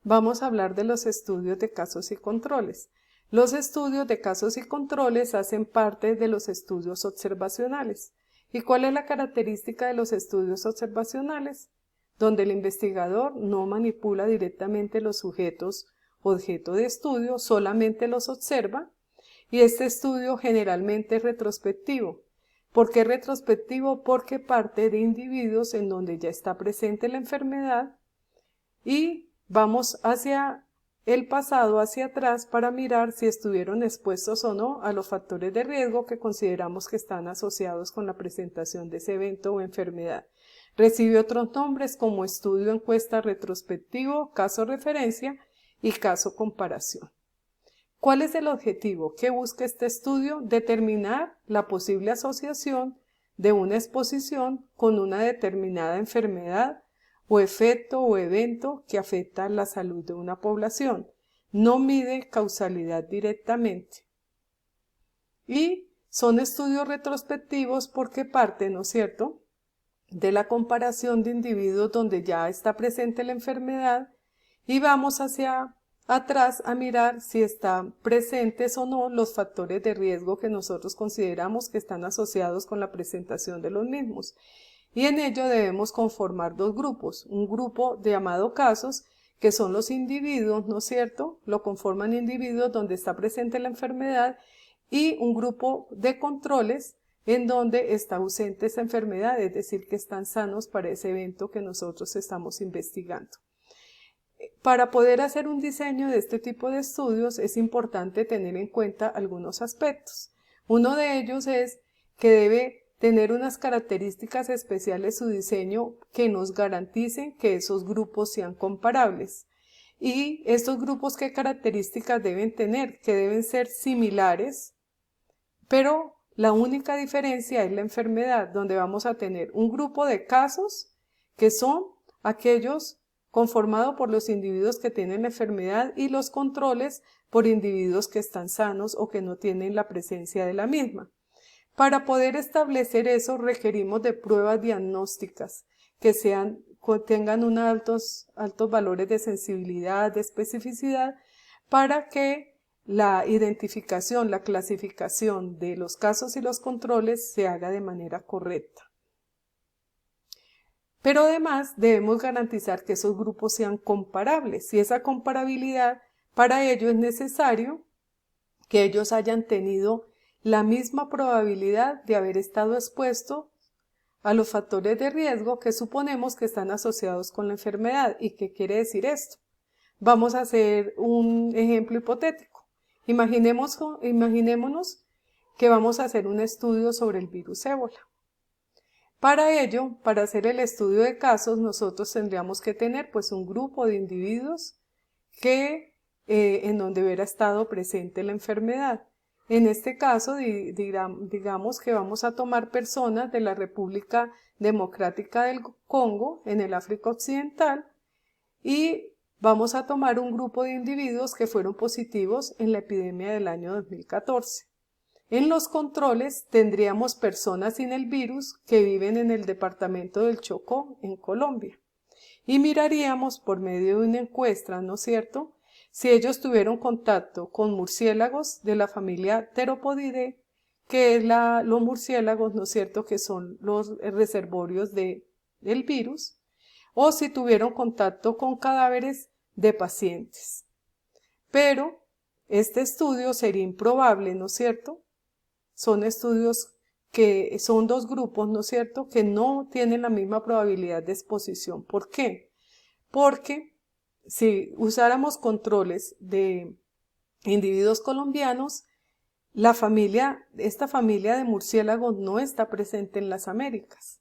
vamos a hablar de los estudios de casos y controles. Los estudios de casos y controles hacen parte de los estudios observacionales. ¿Y cuál es la característica de los estudios observacionales? Donde el investigador no manipula directamente los sujetos objeto de estudio, solamente los observa, y este estudio generalmente es retrospectivo. ¿Por qué retrospectivo? Porque parte de individuos en donde ya está presente la enfermedad y vamos hacia el pasado, hacia atrás, para mirar si estuvieron expuestos o no a los factores de riesgo que consideramos que están asociados con la presentación de ese evento o enfermedad. Recibe otros nombres como estudio encuesta retrospectivo, caso referencia y caso comparación. ¿Cuál es el objetivo? ¿Qué busca este estudio? Determinar la posible asociación de una exposición con una determinada enfermedad o efecto o evento que afecta la salud de una población. No mide causalidad directamente. Y son estudios retrospectivos porque parten, ¿no es cierto?, de la comparación de individuos donde ya está presente la enfermedad y vamos hacia atrás a mirar si están presentes o no los factores de riesgo que nosotros consideramos que están asociados con la presentación de los mismos. Y en ello debemos conformar dos grupos, un grupo de llamado casos, que son los individuos, ¿no es cierto? Lo conforman individuos donde está presente la enfermedad, y un grupo de controles en donde está ausente esa enfermedad, es decir, que están sanos para ese evento que nosotros estamos investigando. Para poder hacer un diseño de este tipo de estudios es importante tener en cuenta algunos aspectos. Uno de ellos es que debe tener unas características especiales su diseño que nos garanticen que esos grupos sean comparables. Y estos grupos, ¿qué características deben tener? Que deben ser similares, pero la única diferencia es la enfermedad, donde vamos a tener un grupo de casos que son aquellos conformados por los individuos que tienen la enfermedad y los controles por individuos que están sanos o que no tienen la presencia de la misma. Para poder establecer eso requerimos de pruebas diagnósticas que tengan altos valores de sensibilidad, de especificidad, para que la identificación, la clasificación de los casos y los controles se haga de manera correcta. Pero además debemos garantizar que esos grupos sean comparables, y esa comparabilidad, para ello es necesario que ellos hayan tenido la misma probabilidad de haber estado expuestos a los factores de riesgo que suponemos que están asociados con la enfermedad. ¿Y qué quiere decir esto? Vamos a hacer un ejemplo hipotético. Imaginémonos que vamos a hacer un estudio sobre el virus ébola. Para ello, para hacer el estudio de casos, nosotros tendríamos que tener pues un grupo de individuos en donde hubiera estado presente la enfermedad. En este caso, digamos que vamos a tomar personas de la República Democrática del Congo, en el África Occidental, y vamos a tomar un grupo de individuos que fueron positivos en la epidemia del año 2014. En los controles tendríamos personas sin el virus que viven en el departamento del Chocó, en Colombia. Y miraríamos por medio de una encuesta, ¿no es cierto?, si ellos tuvieron contacto con murciélagos de la familia Theropodidae, que es los murciélagos, ¿no es cierto?, que son los reservorios del virus, o si tuvieron contacto con cadáveres de pacientes. Pero este estudio sería improbable, ¿no es cierto? Son estudios que son dos grupos, ¿no es cierto?, que no tienen la misma probabilidad de exposición. ¿Por qué? Porque si usáramos controles de individuos colombianos, esta familia de murciélagos no está presente en las Américas.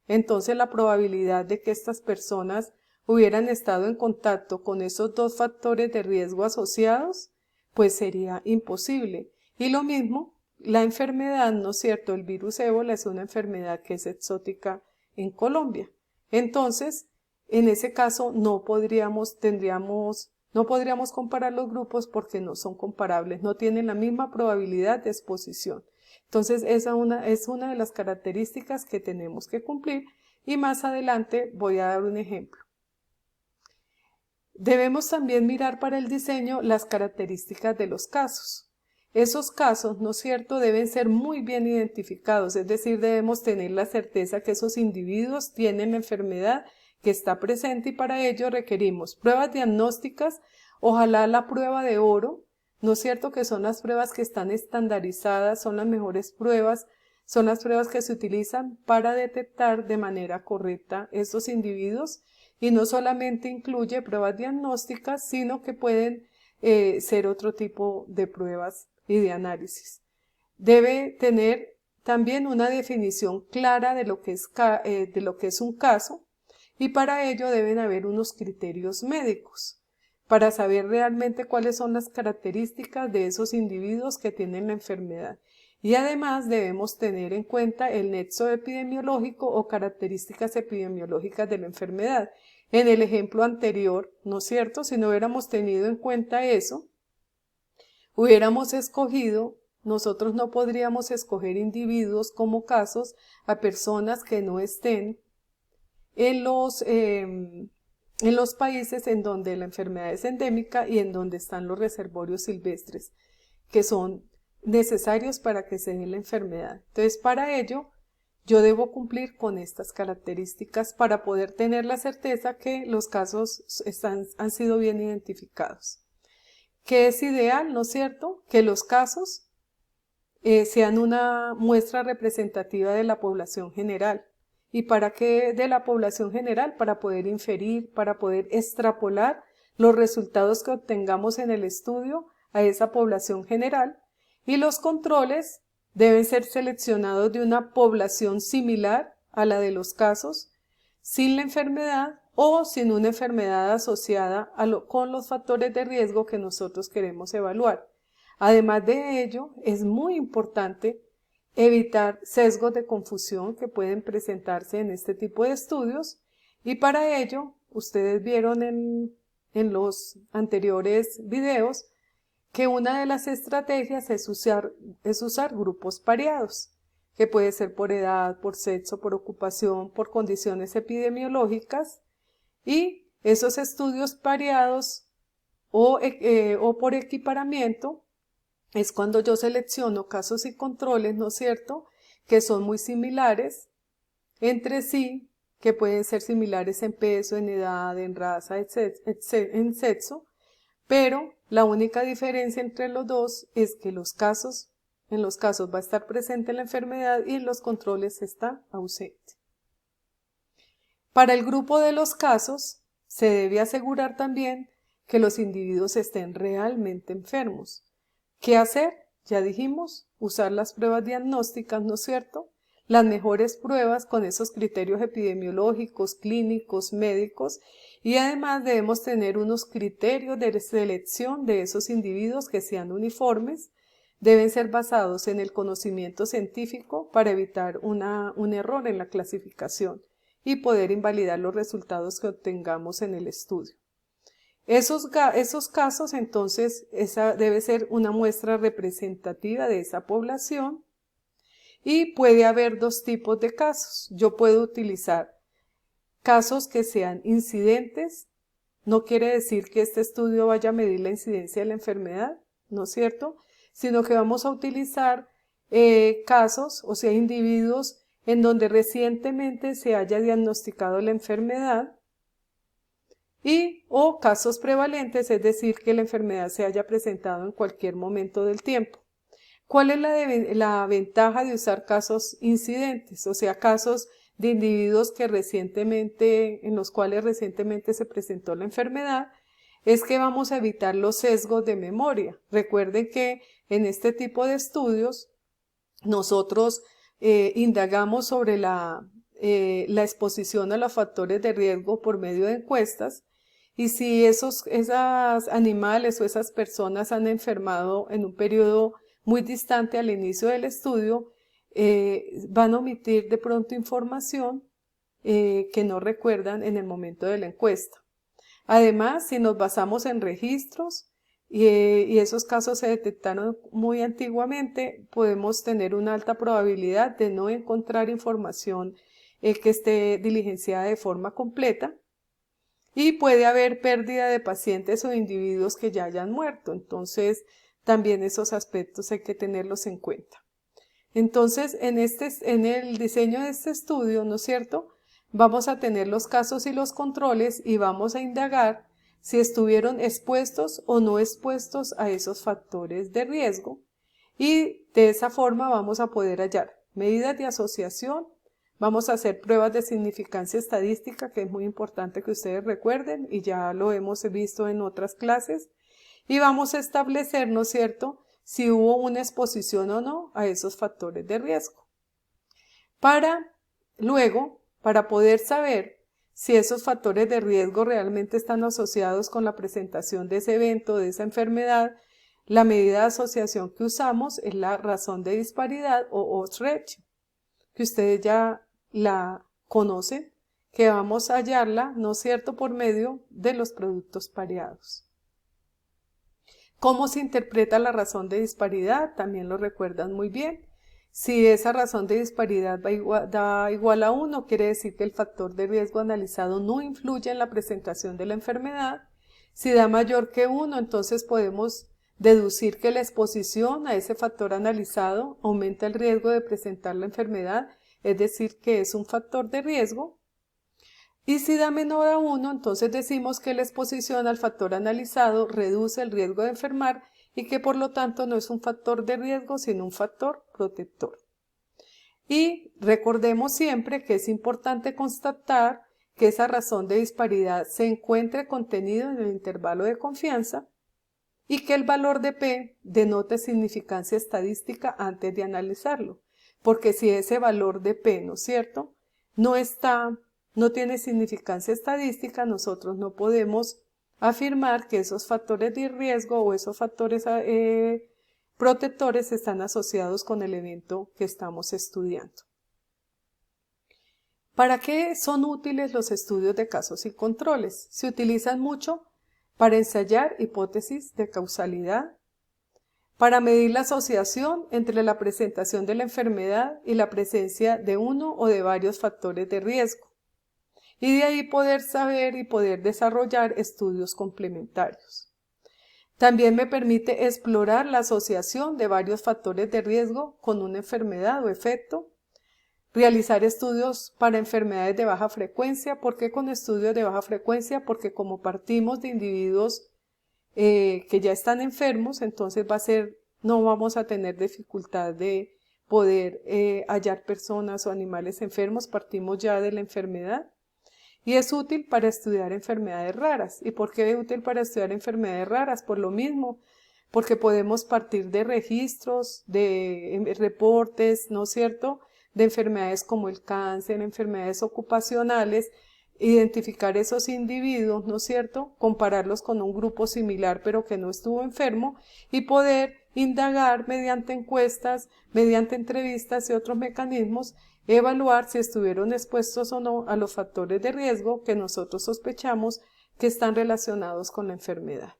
Entonces la probabilidad de que estas personas hubieran estado en contacto con esos dos factores de riesgo asociados, pues sería imposible. Y lo mismo, la enfermedad, ¿no es cierto? El virus ébola es una enfermedad que es exótica en Colombia. Entonces, en ese caso no podríamos comparar los grupos porque no son comparables, no tienen la misma probabilidad de exposición. Entonces, esa es una de las características que tenemos que cumplir, y más adelante voy a dar un ejemplo. Debemos también mirar para el diseño las características de los casos. Esos casos, ¿no es cierto?, deben ser muy bien identificados, es decir, debemos tener la certeza que esos individuos tienen la enfermedad que está presente y para ello requerimos pruebas diagnósticas, ojalá la prueba de oro, ¿no es cierto?, que son las pruebas que están estandarizadas, son las mejores pruebas, son las pruebas que se utilizan para detectar de manera correcta estos individuos y no solamente incluye pruebas diagnósticas, sino que pueden ser otro tipo de pruebas y de análisis. Debe tener también una definición clara de lo que es un caso y para ello deben haber unos criterios médicos para saber realmente cuáles son las características de esos individuos que tienen la enfermedad. Y además debemos tener en cuenta el nexo epidemiológico o características epidemiológicas de la enfermedad. En el ejemplo anterior, ¿no es cierto?, si no hubiéramos tenido en cuenta eso, hubiéramos escogido, nosotros no podríamos escoger individuos como casos a personas que no estén en los países en donde la enfermedad es endémica y en donde están los reservorios silvestres, que son necesarios para que se dé la enfermedad. Entonces, para ello, yo debo cumplir con estas características para poder tener la certeza que los casos han sido bien identificados. ¿Qué es ideal, no es cierto? Que los casos sean una muestra representativa de la población general. ¿Y para qué de la población general? Para poder inferir, para poder extrapolar los resultados que obtengamos en el estudio a esa población general. Y los controles deben ser seleccionados de una población similar a la de los casos, sin la enfermedad o sin una enfermedad asociada con los factores de riesgo que nosotros queremos evaluar. Además de ello, es muy importante evitar sesgos de confusión que pueden presentarse en este tipo de estudios y para ello, ustedes vieron en los anteriores videos que una de las estrategias es usar grupos pareados, que puede ser por edad, por sexo, por ocupación, por condiciones epidemiológicas y esos estudios pareados o por equiparamiento es cuando yo selecciono casos y controles, ¿no es cierto?, que son muy similares entre sí, que pueden ser similares en peso, en edad, en raza, en sexo, pero la única diferencia entre los dos es que en los casos va a estar presente la enfermedad y en los controles está ausente. Para el grupo de los casos, se debe asegurar también que los individuos estén realmente enfermos. ¿Qué hacer? Ya dijimos, usar las pruebas diagnósticas, ¿no es cierto? Las mejores pruebas con esos criterios epidemiológicos, clínicos, médicos y además debemos tener unos criterios de selección de esos individuos que sean uniformes, deben ser basados en el conocimiento científico para evitar un error en la clasificación y poder invalidar los resultados que obtengamos en el estudio. Esos casos, entonces, esa debe ser una muestra representativa de esa población y puede haber dos tipos de casos. Yo puedo utilizar casos que sean incidentes, no quiere decir que este estudio vaya a medir la incidencia de la enfermedad, ¿no es cierto?, sino que vamos a utilizar casos, o sea, individuos en donde recientemente se haya diagnosticado la enfermedad o casos prevalentes, es decir, que la enfermedad se haya presentado en cualquier momento del tiempo. ¿Cuál es la ventaja de usar casos incidentes? O sea, casos de individuos en los cuales recientemente se presentó la enfermedad, es que vamos a evitar los sesgos de memoria. Recuerden que en este tipo de estudios nosotros indagamos sobre la exposición a los factores de riesgo por medio de encuestas y si esos animales o esas personas han enfermado en un periodo muy distante al inicio del estudio, van a omitir de pronto información que no recuerdan en el momento de la encuesta. Además, si nos basamos en registros y esos casos se detectaron muy antiguamente, podemos tener una alta probabilidad de no encontrar información que esté diligenciada de forma completa y puede haber pérdida de pacientes o individuos que ya hayan muerto. Entonces, también esos aspectos hay que tenerlos en cuenta. Entonces, en el diseño de este estudio, ¿no es cierto?, vamos a tener los casos y los controles y vamos a indagar si estuvieron expuestos o no expuestos a esos factores de riesgo, y de esa forma vamos a poder hallar medidas de asociación. Vamos a hacer pruebas de significancia estadística, que es muy importante que ustedes recuerden y ya lo hemos visto en otras clases, y vamos a establecer, ¿no es cierto?, si hubo una exposición o no a esos factores de riesgo. Luego, para poder saber si esos factores de riesgo realmente están asociados con la presentación de ese evento, de esa enfermedad, la medida de asociación que usamos es la razón de disparidad o odds ratio, que ustedes ya la conocen, que vamos a hallarla, ¿no es cierto?, por medio de los productos pareados. ¿Cómo se interpreta la razón de disparidad? También lo recuerdan muy bien. Si esa razón de disparidad da igual a 1, quiere decir que el factor de riesgo analizado no influye en la presentación de la enfermedad. Si da mayor que 1, entonces podemos deducir que la exposición a ese factor analizado aumenta el riesgo de presentar la enfermedad, es decir, que es un factor de riesgo. Y si da menor a 1, entonces decimos que la exposición al factor analizado reduce el riesgo de enfermar y que por lo tanto no es un factor de riesgo, sino un factor protector. Y recordemos siempre que es importante constatar que esa razón de disparidad se encuentre contenido en el intervalo de confianza y que el valor de P denote significancia estadística antes de analizarlo, porque si ese valor de P, ¿no es cierto?, no tiene significancia estadística, nosotros no podemos afirmar que esos factores de riesgo o esos factores protectores están asociados con el evento que estamos estudiando. ¿Para qué son útiles los estudios de casos y controles? Se utilizan mucho para ensayar hipótesis de causalidad, para medir la asociación entre la presentación de la enfermedad y la presencia de uno o de varios factores de riesgo, y de ahí poder saber y poder desarrollar estudios complementarios. También me permite explorar la asociación de varios factores de riesgo con una enfermedad o efecto, realizar estudios para enfermedades de baja frecuencia. ¿Por qué con estudios de baja frecuencia? Porque como partimos de individuos que ya están enfermos, entonces no vamos a tener dificultad de poder hallar personas o animales enfermos, partimos ya de la enfermedad. Y es útil para estudiar enfermedades raras. ¿Y por qué es útil para estudiar enfermedades raras? Por lo mismo, porque podemos partir de registros, de reportes, ¿no es cierto?, de enfermedades como el cáncer, enfermedades ocupacionales, identificar esos individuos, ¿no es cierto?, compararlos con un grupo similar pero que no estuvo enfermo y poder indagar mediante encuestas, mediante entrevistas y otros mecanismos, evaluar si estuvieron expuestos o no a los factores de riesgo que nosotros sospechamos que están relacionados con la enfermedad.